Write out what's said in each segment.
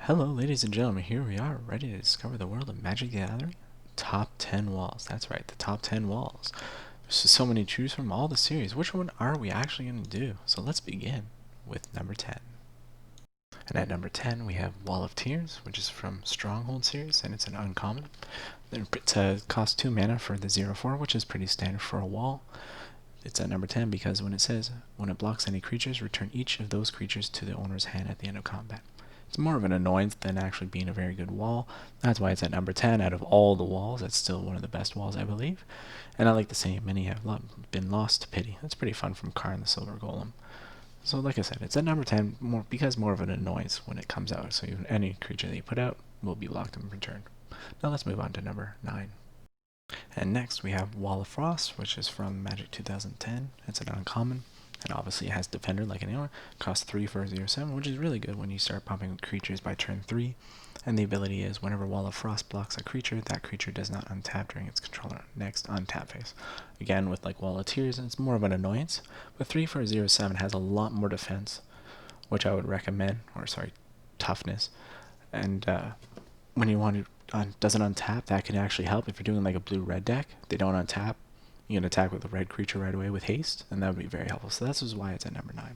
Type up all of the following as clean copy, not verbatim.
Hello, ladies and gentlemen. Here we are, ready to discover the world of Magic the Gathering. Top 10 walls. That's right, the top 10 walls. There's just so many to choose from all the series. Which one are we actually going to do? So let's begin with number 10. And at number 10, we have Wall of Tears, which is from Stronghold series, and it's an uncommon. It costs 2 mana for the 0/4, which is pretty standard for a wall. It's at number 10 because when it blocks any creatures, return each of those creatures to the owner's hand at the end of combat. It's more of an annoyance than actually being a very good wall. That's why it's at number 10 out of all the walls. That's still one of the best walls, I believe. And I like to say many have been lost to pity. That's pretty fun from Karn the Silver Golem. So like I said, it's at number 10 because more of an annoyance when it comes out. So even any creature that you put out will be blocked in return. Now let's move on to number 9. And next we have Wall of Frost, which is from Magic 2010. It's an uncommon. And obviously it has Defender like an Alara. Costs 3 for a 0/7, which is really good when you start pumping creatures by turn 3. And the ability is whenever Wall of Frost blocks a creature, that creature does not untap during its controller next untap phase. Again, with like Wall of Tears, it's more of an annoyance. But 3 for a 0/7 has a lot more defense, which I would recommend, toughness. And when you want to doesn't untap, that can actually help if you're doing like a blue-red deck. They don't untap. You can attack with a red creature right away with haste, and that would be very helpful. So that's why it's at number 9.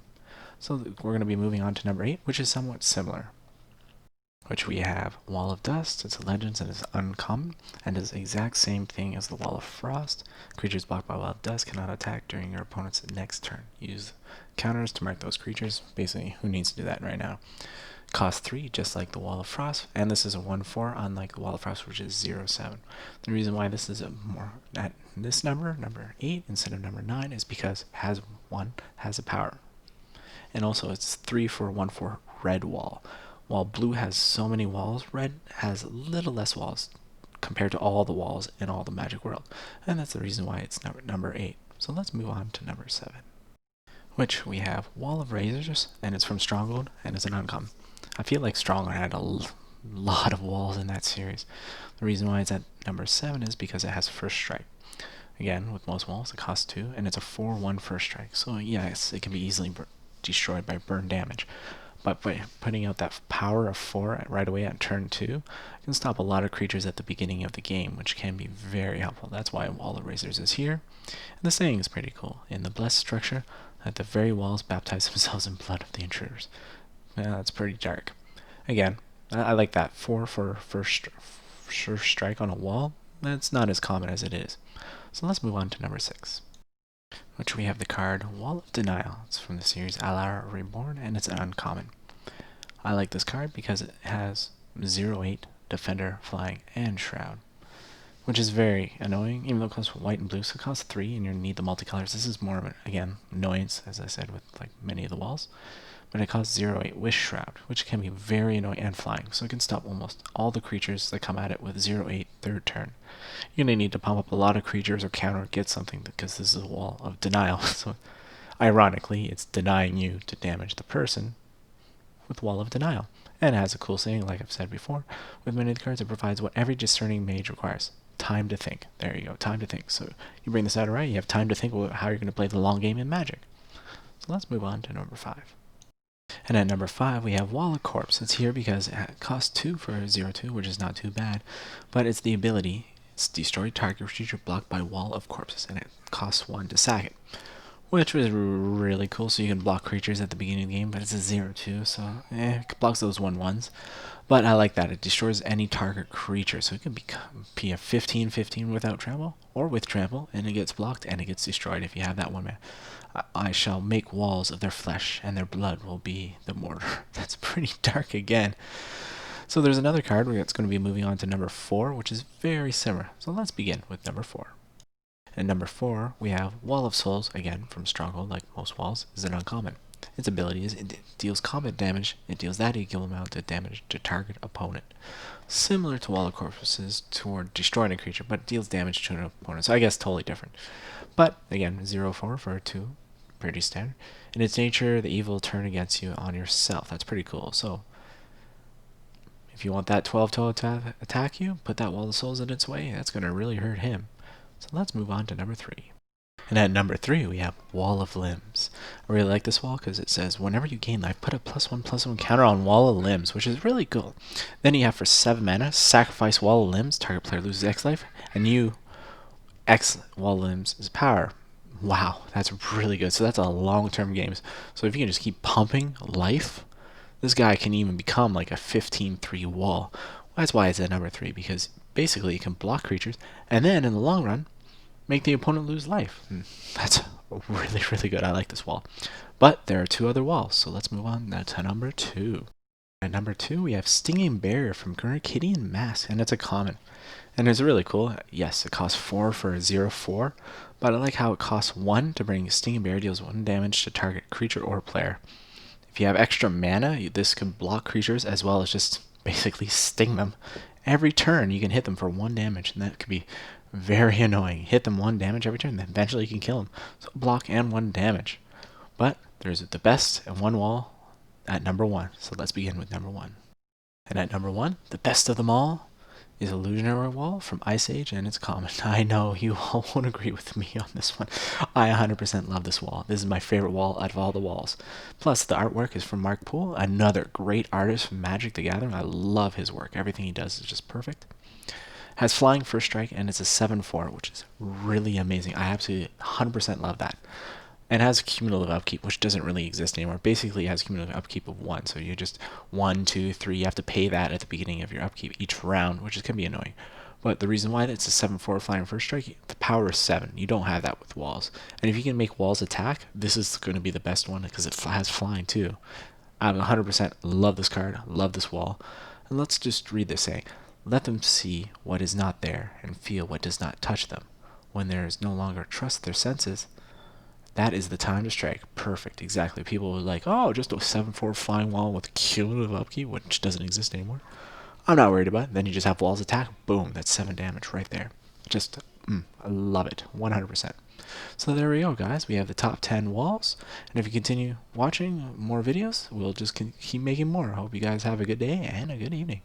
So we're going to be moving on to number 8, which is somewhat similar. Which we have Wall of Dust. It's a Legends and it's uncommon, and is the exact same thing as the Wall of Frost. Creatures blocked by Wall of Dust cannot attack during your opponent's next turn. Use counters to mark those creatures. Basically, who needs to do that right now? Cost 3, just like the Wall of Frost, and this is a 1/4, unlike the Wall of Frost, which is 0/7. The reason why this is more at this number 8, instead of number 9, is because it has a power. And also it's 3 for a 1/4 red wall. While blue has so many walls, red has a little less walls compared to all the walls in all the Magic world. And that's the reason why it's number 8. So let's move on to number 7. Which we have Wall of Razors, and it's from Stronghold, and it's an uncommon. I feel like Stronghold had a lot of walls in that series. The reason why it's at number 7 is because it has First Strike. Again, with most walls, it costs 2, and it's a 4/1 First Strike. So yes, it can be easily destroyed by burn damage. But by putting out that power of 4 right away at turn 2, it can stop a lot of creatures at the beginning of the game, which can be very helpful. That's why Wall of Razors is here. And the saying is pretty cool. In the Blessed structure, let the very walls baptize themselves in blood of the intruders. Yeah, that's pretty dark. Again, I like that 4 for first strike on a wall. That's not as common as it is. So let's move on to number 6. Which we have the card Wall of Denial. It's from the series Alara Reborn, and it's an uncommon. I like this card because it has 0/8, Defender, Flying, and Shroud. Which is very annoying, even though it costs white and blue, so it costs 3 and you need the multicolors. This is more of an, again, annoyance, as I said, with like many of the walls. But it costs 0/8 with Shroud, which can be very annoying, and flying, so it can stop almost all the creatures that come at it with 0/8 third turn. You're going to need to pump up a lot of creatures or counter get something, because this is a Wall of Denial. So ironically, it's denying you to damage the person with Wall of Denial. And it has a cool saying, like I've said before, with many of the cards, it provides what every discerning mage requires. Time to think. There you go, time to think. So you bring this out right, you have time to think about how you're going to play the long game in Magic. So let's move on to number 5. And at number 5, we have Wall of Corpse. It's here because it costs 2 for a 0/2, which is not too bad. But it's the ability, it's destroy target creature blocked by Wall of Corpses, and it costs 1 to sack it. Which was really cool, so you can block creatures at the beginning of the game, but it's a 0/2, so it blocks those 1/1s. But I like that. It destroys any target creature, so it can be a 15/15 without trample, or with trample, and it gets blocked, and it gets destroyed if you have that one man. I shall make walls of their flesh, and their blood will be the mortar. That's pretty dark again. So there's another card that's going to be moving on to number 4, which is very similar. So let's begin with number 4. And number 4, we have Wall of Souls, again from Stronghold, like most walls, is an uncommon. Its ability is it deals combat damage. It deals that equal amount of damage to target opponent. Similar to Wall of Corpses toward destroying a creature, but it deals damage to an opponent. So I guess totally different. But again, 0/4 for a 2, pretty standard. In its nature, the evil will turn against you on yourself. That's pretty cool. So if you want that 12 to attack you, put that Wall of Souls in its way. That's going to really hurt him. So let's move on to number 3. And at number 3, we have Wall of Limbs. I really like this wall because it says, whenever you gain life, put a +1/+1 counter on Wall of Limbs, which is really cool. Then you have for 7 mana, sacrifice Wall of Limbs, target player loses X life, and you X Wall of Limbs is power. Wow, that's really good. So that's a long-term game. So if you can just keep pumping life, this guy can even become like a 15/3 wall. That's why it's at number 3, because basically it can block creatures, and then in the long run, make the opponent lose life. That's really, really good. I like this wall. But there are 2 other walls, so let's move on now to number 2. At number 2, we have Stinging Barrier from Mercadian Masques, and it's a common. And it's really cool. Yes, it costs 4 for a 0/4, but I like how it costs 1 to bring Stinging Barrier, deals 1 damage to target creature or player. If you have extra mana, this can block creatures as well as just basically sting them. Every turn you can hit them for 1 damage, and that could be very annoying. Hit them 1 damage every turn, then eventually you can kill them. So block and 1 damage. But there's the best and 1 wall at number 1. So let's begin with number 1. And at number 1, the best of them all is Illusionary wall from Ice Age, and it's common. I know you all won't agree with me on this one. I 100% love this wall. This is my favorite wall out of all the walls. Plus, the artwork is from Mark Poole, another great artist from Magic the Gathering. I love his work. Everything he does is just perfect. Has flying first strike, and it's a 7/4, which is really amazing. I absolutely 100% love that. And has cumulative upkeep, which doesn't really exist anymore. Basically, it has cumulative upkeep of 1, so you just 1, 2, 3. You have to pay that at the beginning of your upkeep each round, which can be annoying. But the reason why it's a 7/4 flying first strike, the power is 7. You don't have that with walls. And if you can make walls attack, this is going to be the best one because it has flying too. I 100% love this card, love this wall. And let's just read this saying: let them see what is not there and feel what does not touch them. When there is no longer trust their senses, that is the time to strike. Perfect, exactly. People were like, oh, just a 7/4 flying wall with cumulative upkeep, which doesn't exist anymore. I'm not worried about it. Then you just have walls attack. Boom, that's 7 damage right there. Just, I love it, 100%. So there we go, guys. We have the top 10 walls. And if you continue watching more videos, we'll just keep making more. I hope you guys have a good day and a good evening.